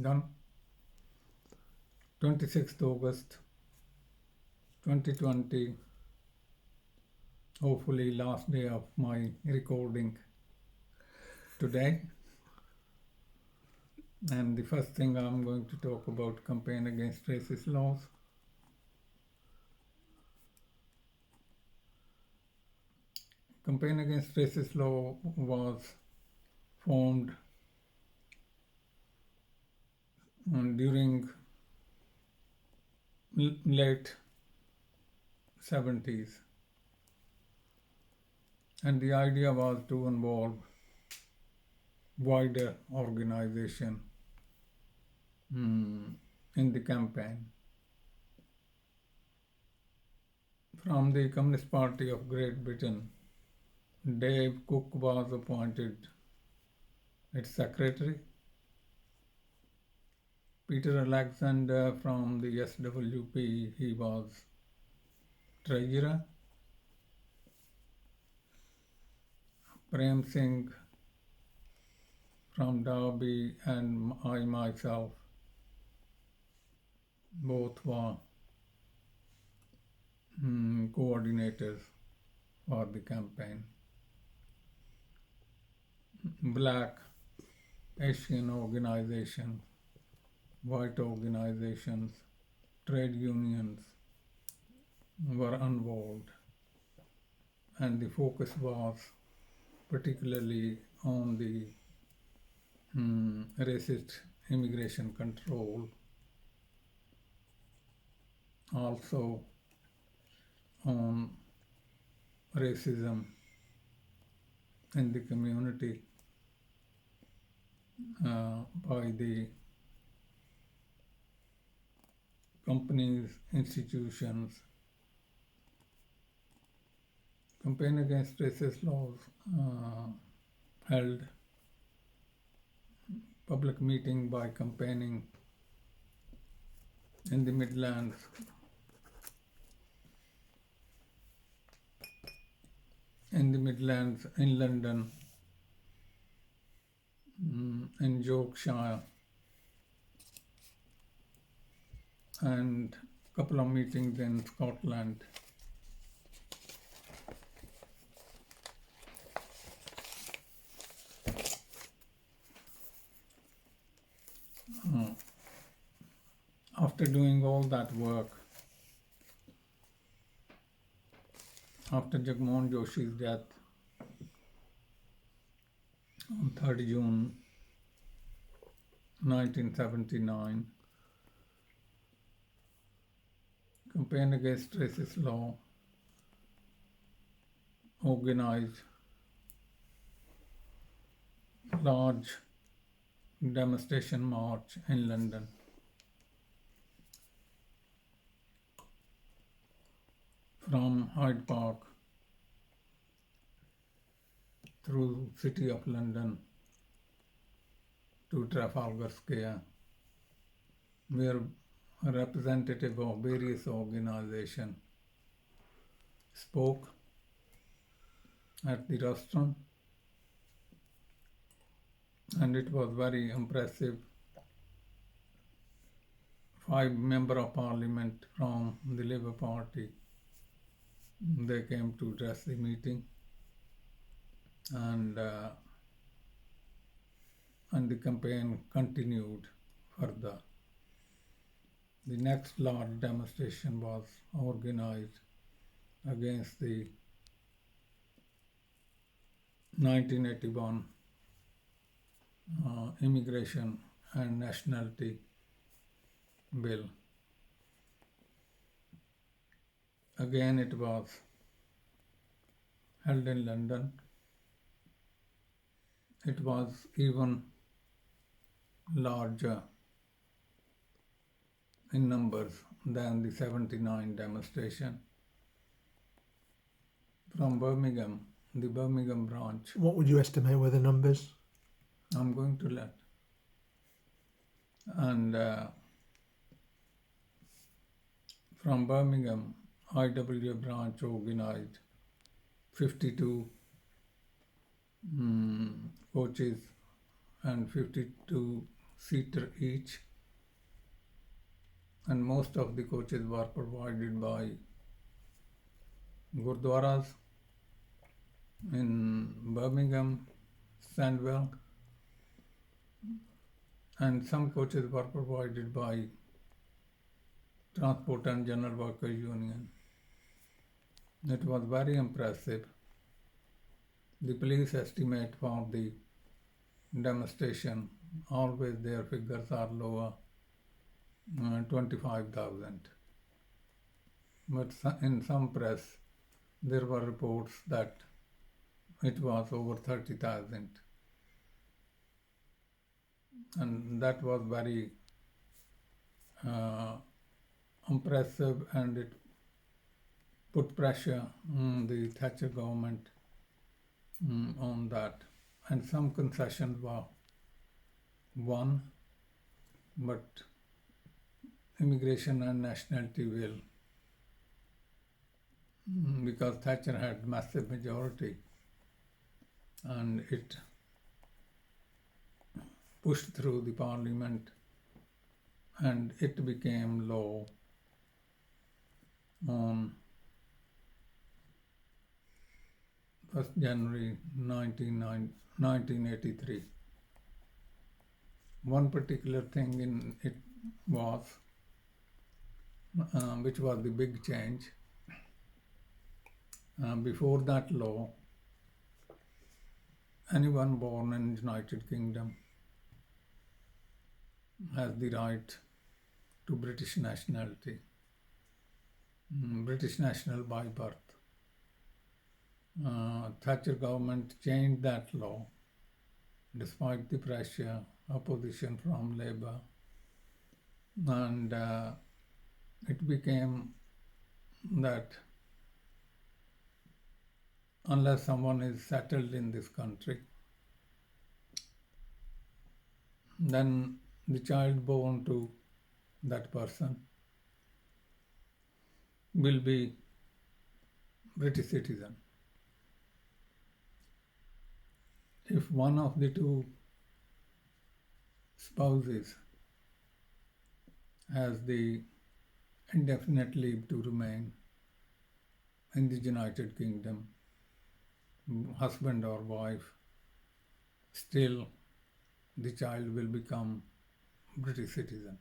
Done. 26th August 2020, hopefully last day of my recording today. And the first thing I'm going to talk about campaign against racist laws. Campaign against racist law was formed during late 70s, and the idea was to involve wider organization in the campaign. From the Communist Party of Great Britain, Dave Cook was appointed its secretary. Peter Alexander from the SWP, he was treasurer. Prem Singh from Derby and I myself both were coordinators for the campaign. Black, Asian organizations, white organizations, trade unions were involved, and the focus was particularly on the racist immigration control, also on racism in the community by the companies, institutions. Campaign against racist laws held public meeting by campaigning in the Midlands, in London, in Yorkshire, and a couple of meetings in Scotland. After doing all that work, after Jagmohan Joshi's death on 3rd June 1979, Campaign Against Racist Law organized large demonstration march in London. From Hyde Park through City of London to Trafalgar Square, where a representative of various organizations spoke at the rostrum, and it was very impressive. 5 members of Parliament from the Labour Party, they came to address the meeting, and the campaign continued further. The next large demonstration was organized against the 1981 Immigration and Nationality Bill. Again, it was held in London. It was even larger in numbers than the 79 demonstration. From Birmingham, the Birmingham branch. What would you estimate were the numbers? I'm going to let. And from Birmingham, IW branch organized 52 coaches and 52 seater each, and most of the coaches were provided by Gurdwaras in Birmingham, Sandwell, and some coaches were provided by Transport and General Workers Union. It was very impressive. The police estimate for the demonstration, always their figures are lower, 25,000. But in some press, there were reports that it was over 30,000. And that was very impressive, and it put pressure on the Thatcher government on that. And some concessions were won, but immigration and nationality will, because Thatcher had massive majority, and it pushed through the parliament, and it became law on 1st January 1983. One particular thing in it was, which was the big change. Before that law, anyone born in United Kingdom has the right to British nationality, British national by birth. Thatcher government changed that law despite the pressure, opposition from Labour, and it became that unless someone is settled in this country, then the child born to that person will be British citizen. If one of the two spouses has the indefinite leave to remain in the United Kingdom, husband or wife, still the child will become British citizen.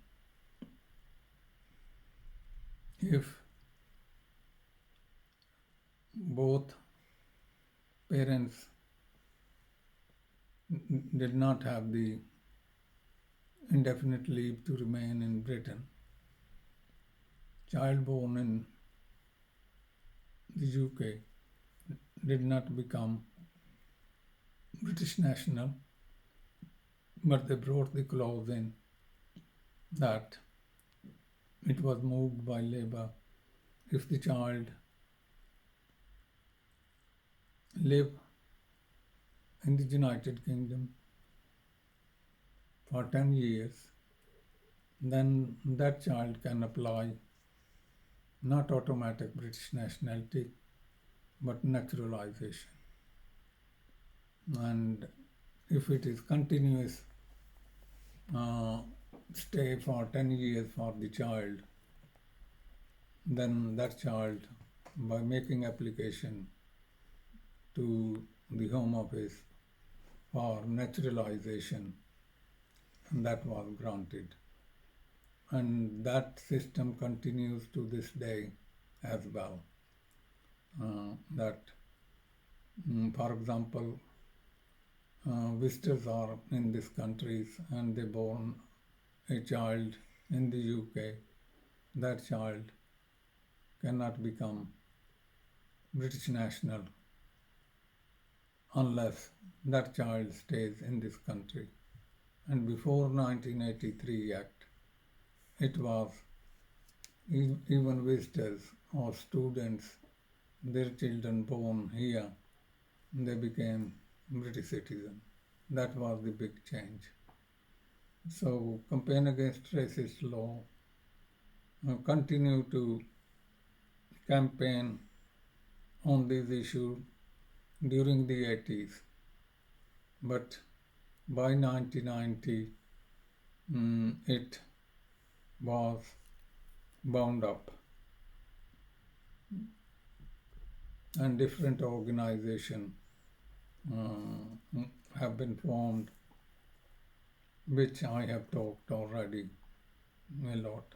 If both parents did not have the indefinite leave to remain in Britain, child born in the UK did not become British national, but they brought the clause in that it was moved by Labour if the child live in the United Kingdom for 10 years, then that child can apply not automatic British nationality, but naturalization. And if it is continuous stay for 10 years for the child, then that child, by making application to the Home Office for naturalization, that was granted. And that system continues to this day as well. For example, visitors are in these countries and they born a child in the UK, that child cannot become British national unless that child stays in this country. And before 1983 Act, it was even visitors or students, their children born here, they became British citizen. That was the big change. So Campaign Against Racist Law continue to campaign on this issue during the 80s. But by 1990, it was bound up, and different organizations have been formed, which I have talked already a lot.